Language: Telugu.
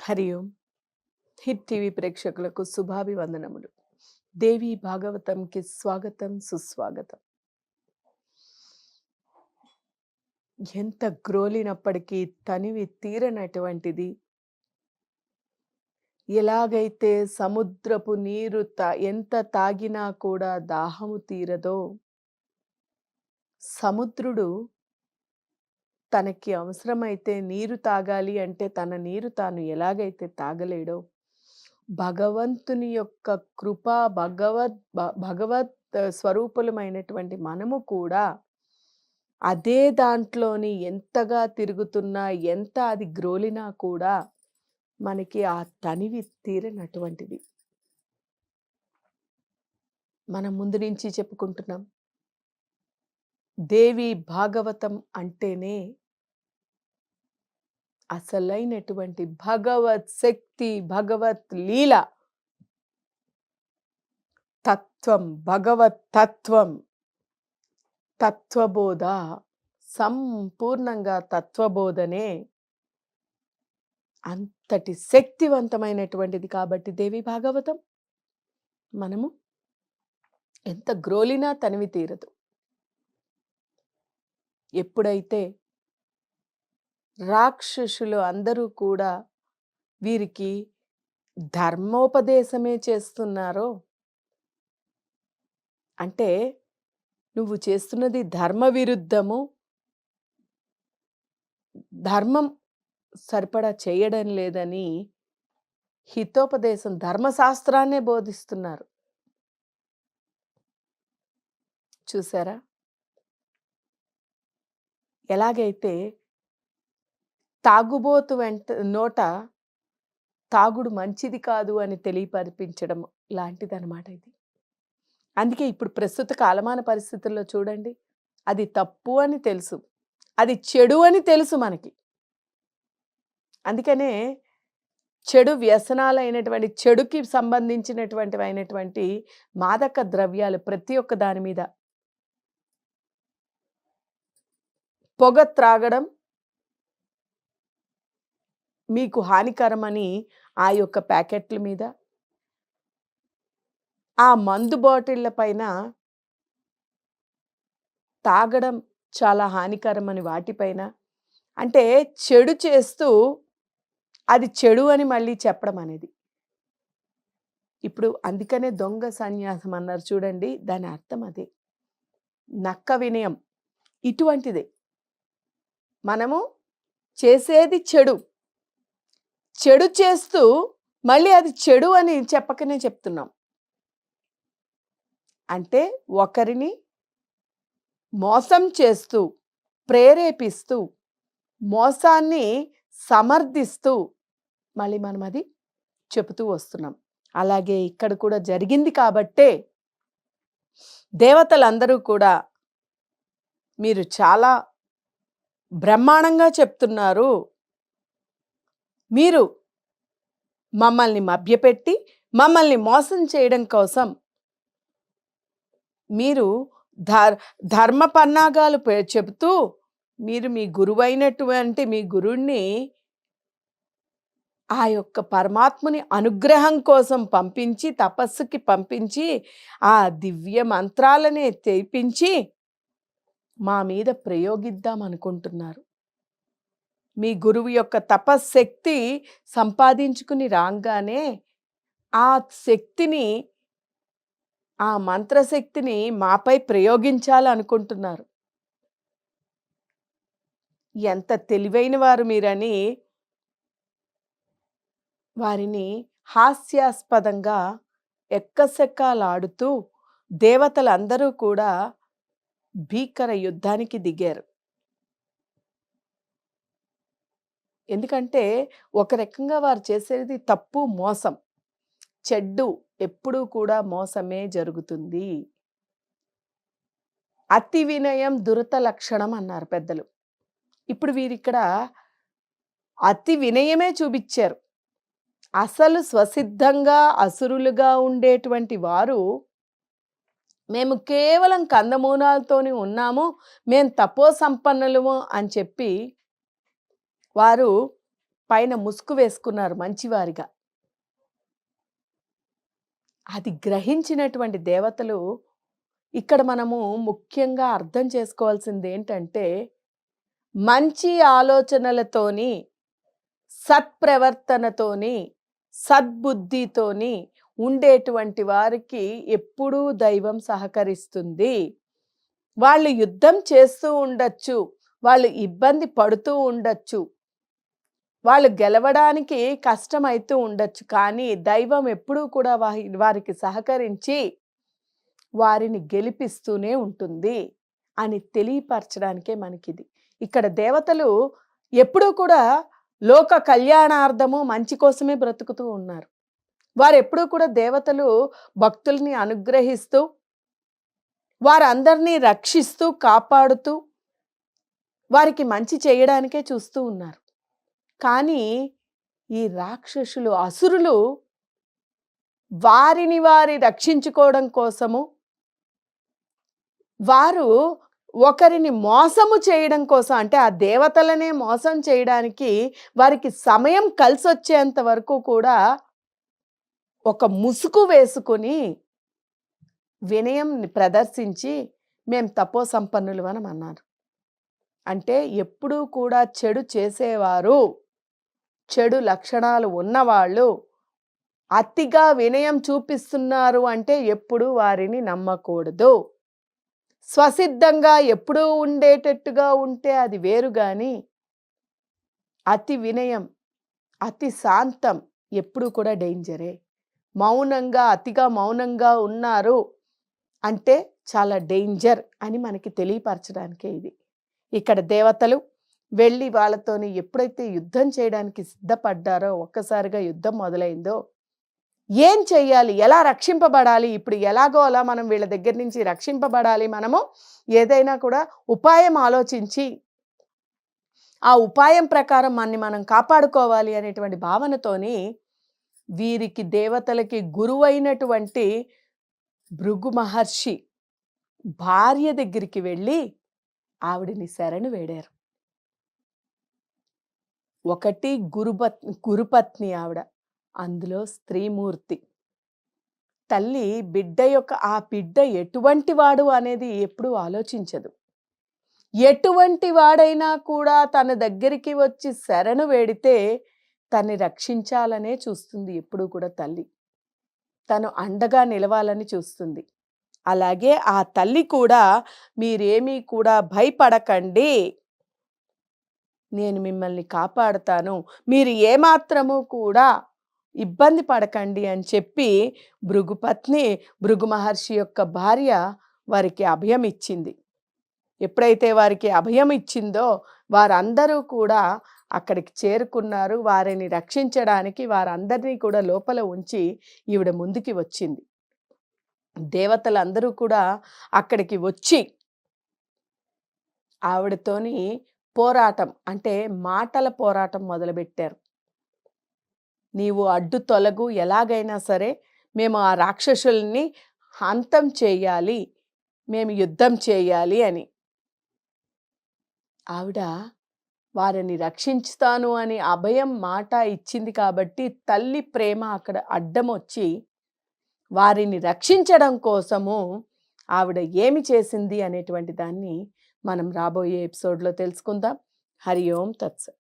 హరి ఓం. హిట్ టీవీ ప్రేక్షకులకు శుభాభివందనములు. దేవి భాగవతంకి స్వాగతం, సుస్వాగతం. ఎంత గ్రోలినప్పటికీ తనివి తీరనటువంటిది. ఎలాగైతే సముద్రపు నీరు ఎంత తాగినా కూడా దాహము తీరదో, సముద్రుడు తనకి అవసరమైతే నీరు తాగాలి అంటే తన నీరు తాను ఎలాగైతే తాగలేడో, భగవంతుని యొక్క కృప, భగవత్ స్వరూపులమైనటువంటి మనము కూడా అదే దాంట్లోని ఎంతగా తిరుగుతున్నా, ఎంత అది గ్రోలినా కూడా మనకి ఆ తనివి తీరనటువంటిది. మనం ముందు నుంచి చెప్పుకుంటున్నాం. దేవి భాగవతం అంటేనే అసలైనటువంటి భగవత్ శక్తి, భగవత్ లీల, తత్వం, భగవత్ తత్వం, తత్వబోధ, సంపూర్ణంగా తత్వబోధనే అంతటి శక్తివంతమైనటువంటిది. కాబట్టి దేవి భాగవతం మనము ఎంత గ్రోలినా తనివి తీరదు. ఎప్పుడైతే రాక్షసులు అందరూ కూడా వీరికి ధర్మోపదేశమే చేస్తున్నారో, అంటే నువ్వు చేస్తున్నది ధర్మ విరుద్ధము, ధర్మం సరిపడా చేయడం లేదని హితోపదేశం, ధర్మశాస్త్రాన్నే బోధిస్తున్నారు. చూసారా? ఎలాగైతే తాగుబోతు నోట తాగుడు మంచిది కాదు అని తెలియపరిపించడం లాంటిదన్నమాట ఇది. అందుకే ఇప్పుడు ప్రస్తుత కాలమాన పరిస్థితుల్లో చూడండి, అది తప్పు అని తెలుసు, అది చెడు అని తెలుసు మనకి. అందుకనే చెడు వ్యసనాలైనటువంటి, చెడుకి సంబంధించినటువంటి మాదక ద్రవ్యాలు ప్రతి ఒక్క దాని మీద, పొగ త్రాగడం మీకు హానికరమని ఆ యొక్క ప్యాకెట్ల మీద, ఆ మందు బాటిళ్ల పైన తాగడం చాలా హానికరమని వాటిపైన, అంటే చెడు చేస్తూ అది చెడు అని మళ్ళీ చెప్పడం అనేది. ఇప్పుడు అందుకనే దొంగ సన్యాసం అన్నారు చూడండి, దాని అర్థం అదే. నక్క వినయం ఇటువంటిదే. మనము చేసేది చెడు, చెడు చేస్తూ మళ్ళీ అది చెడు అని చెప్పకనే చెప్తున్నాం. అంటే ఒకరిని మోసం చేస్తూ, ప్రేరేపిస్తూ, మోసాన్ని సమర్థిస్తూ మళ్ళీ మనం అది చెబుతూ వస్తున్నాం. అలాగే ఇక్కడ కూడా జరిగింది కాబట్టే దేవతలందరూ కూడా మీరు చాలా బ్రహ్మాండంగా చెప్తున్నారు, మీరు మమ్మల్ని మభ్యపెట్టి మమ్మల్ని మోసం చేయడం కోసం మీరు ధర్మ పన్నాగాలు చెబుతూ, మీరు మీ గురువైనటువంటి మీ గురుణ్ణి ఆ యొక్క పరమాత్ముని అనుగ్రహం కోసం పంపించి, తపస్సుకి పంపించి, ఆ దివ్య మంత్రాలనే తెప్పించి మా మీద ప్రయోగిద్దాం అనుకుంటున్నారు. మీ గురువు యొక్క తపశ్శక్తి సంపాదించుకుని రాగానే ఆ శక్తిని, ఆ మంత్రశక్తిని మాపై ప్రయోగించాలనుకుంటున్నారు. ఎంత తెలివైన వారు మీరని వారిని హాస్యాస్పదంగా ఎక్కసెక్కాలాడుతూ దేవతలందరూ కూడా భీకర యుద్ధానికి దిగారు. ఎందుకంటే ఒక రకంగా వారు చేసేది తప్పు, మోసం, చెడ్డు ఎప్పుడూ కూడా మోసమే జరుగుతుంది. అతి వినయం దురత లక్షణం అన్నారు పెద్దలు. ఇప్పుడు వీరిక్కడ అతి వినయమే చూపించారు. అసలు స్వసిద్ధంగా అసురులుగా ఉండేటువంటి వారు, మేము కేవలం కందమూలాలతోనే ఉన్నాము, మేము తపో సంపన్నులము అని చెప్పి వారు పైన ముసుగు వేసుకున్నారు మంచివారిగా. అది గ్రహించినటువంటి దేవతలు ఇక్కడ మనము ముఖ్యంగా అర్థం చేసుకోవాల్సిందేంటంటే, మంచి ఆలోచనలతోని, సత్ప్రవర్తనతోని, సద్బుద్ధితోని ఉండేటువంటి వారికి ఎప్పుడూ దైవం సహకరిస్తుంది. వాళ్ళు యుద్ధం చేస్తూ ఉండొచ్చు. వాళ్ళు ఇబ్బంది పడుతూ ఉండొచ్చు. వాళ్ళు గెలవడానికి కష్టమైతూ ఉండొచ్చు. కానీ దైవం ఎప్పుడూ కూడా వారికి సహకరించి వారిని గెలిపిస్తూనే ఉంటుంది అని తెలియపరచడానికే మనకిది. ఇక్కడ దేవతలు ఎప్పుడూ కూడా లోక కళ్యాణార్థము మంచి కోసమే బ్రతుకుతూ ఉన్నారు. వారెప్పుడూ కూడా దేవతలు భక్తుల్ని అనుగ్రహిస్తూ, వారందరినీ రక్షిస్తూ, కాపాడుతూ, వారికి మంచి చేయడానికే చూస్తూ ఉన్నారు. కానీ ఈ రాక్షసులు, అసురులు వారిని రక్షించుకోవడం కోసము, వారు ఒకరిని మోసము చేయడం కోసం, అంటే ఆ దేవతలనే మోసం చేయడానికి వారికి సమయం కలిసొచ్చేంత వరకు కూడా ఒక ముసుగు వేసుకొని వినయం ప్రదర్శించి మేము తపో సంపన్నులమని అన్నారు. అంటే ఎప్పుడూ కూడా చెడు చేసేవారు, చెడు లక్షణాలు ఉన్నవాళ్ళు అతిగా వినయం చూపిస్తున్నారు అంటే ఎప్పుడూ వారిని నమ్మకూడదు. స్వసిద్ధంగా ఎప్పుడూ ఉండేటట్టుగా ఉంటే అది వేరు గాని, అతి వినయం, అతి శాంతం ఎప్పుడూ కూడా డేంజరే. అతిగా మౌనంగా ఉన్నారు అంటే చాలా డేంజర్ అని మనకి తెలియపరచడానికే ఇది. ఇక్కడ దేవతలు వెళ్ళి వాళ్ళతోని ఎప్పుడైతే యుద్ధం చేయడానికి సిద్ధపడ్డారో, ఒక్కసారిగా యుద్ధం మొదలైందో, ఏం చెయ్యాలి, ఎలా రక్షింపబడాలి, ఇప్పుడు ఎలాగో అలా మనం వీళ్ళ దగ్గర నుంచి రక్షింపబడాలి, మనము ఏదైనా కూడా ఉపాయం ఆలోచించి ఆ ఉపాయం ప్రకారం మనం కాపాడుకోవాలి అనేటువంటి భావనతోని వీరికి దేవతలకి గురువైనటువంటి భృగు మహర్షి భార్య దగ్గరికి వెళ్ళి ఆవిడని శరణు వేడారు. ఒకటి గురుపత్ని ఆవిడ, అందులో స్త్రీమూర్తి. తల్లి ఆ బిడ్డ ఎటువంటి వాడు అనేది ఎప్పుడూ ఆలోచించదు. ఎటువంటి వాడైనా కూడా తన దగ్గరికి వచ్చి శరణు వేడితే తన్ని రక్షించాలనే చూస్తుంది ఎప్పుడూ కూడా తల్లి. తను అండగా నిలవాలని చూస్తుంది. అలాగే ఆ తల్లి కూడా మీరేమీ కూడా భయపడకండి, నేను మిమ్మల్ని కాపాడుతాను, మీరు ఏమాత్రము కూడా ఇబ్బంది పడకండి అని చెప్పి భృగు మహర్షి యొక్క భార్య వారికి అభయం ఇచ్చింది. ఎప్పుడైతే వారికి అభయం ఇచ్చిందో వారందరూ కూడా అక్కడికి చేరుకున్నారు. వారిని రక్షించడానికి వారందరినీ కూడా లోపల ఉంచి ఈవిడ ముందుకి వచ్చింది. దేవతలందరూ కూడా అక్కడికి వచ్చి ఆవిడతోని పోరాటం, అంటే మాటల పోరాటం మొదలుపెట్టారు. నీవు అడ్డు తొలగు, ఎలాగైనా సరే మేము ఆ రాక్షసుల్ని అంతం చేయాలి, మేము యుద్ధం చేయాలి అని. ఆవిడ వారిని రక్షించుతాను అని అభయం మాట ఇచ్చింది కాబట్టి తల్లి ప్రేమ అక్కడ అడ్డం వచ్చి వారిని రక్షించడం కోసము ఆవిడ ఏమి చేసింది అనేటువంటి దాన్ని మనం రాబోయే ఎపిసోడ్లో తెలుసుకుందాం. హరి ఓం తత్సత్.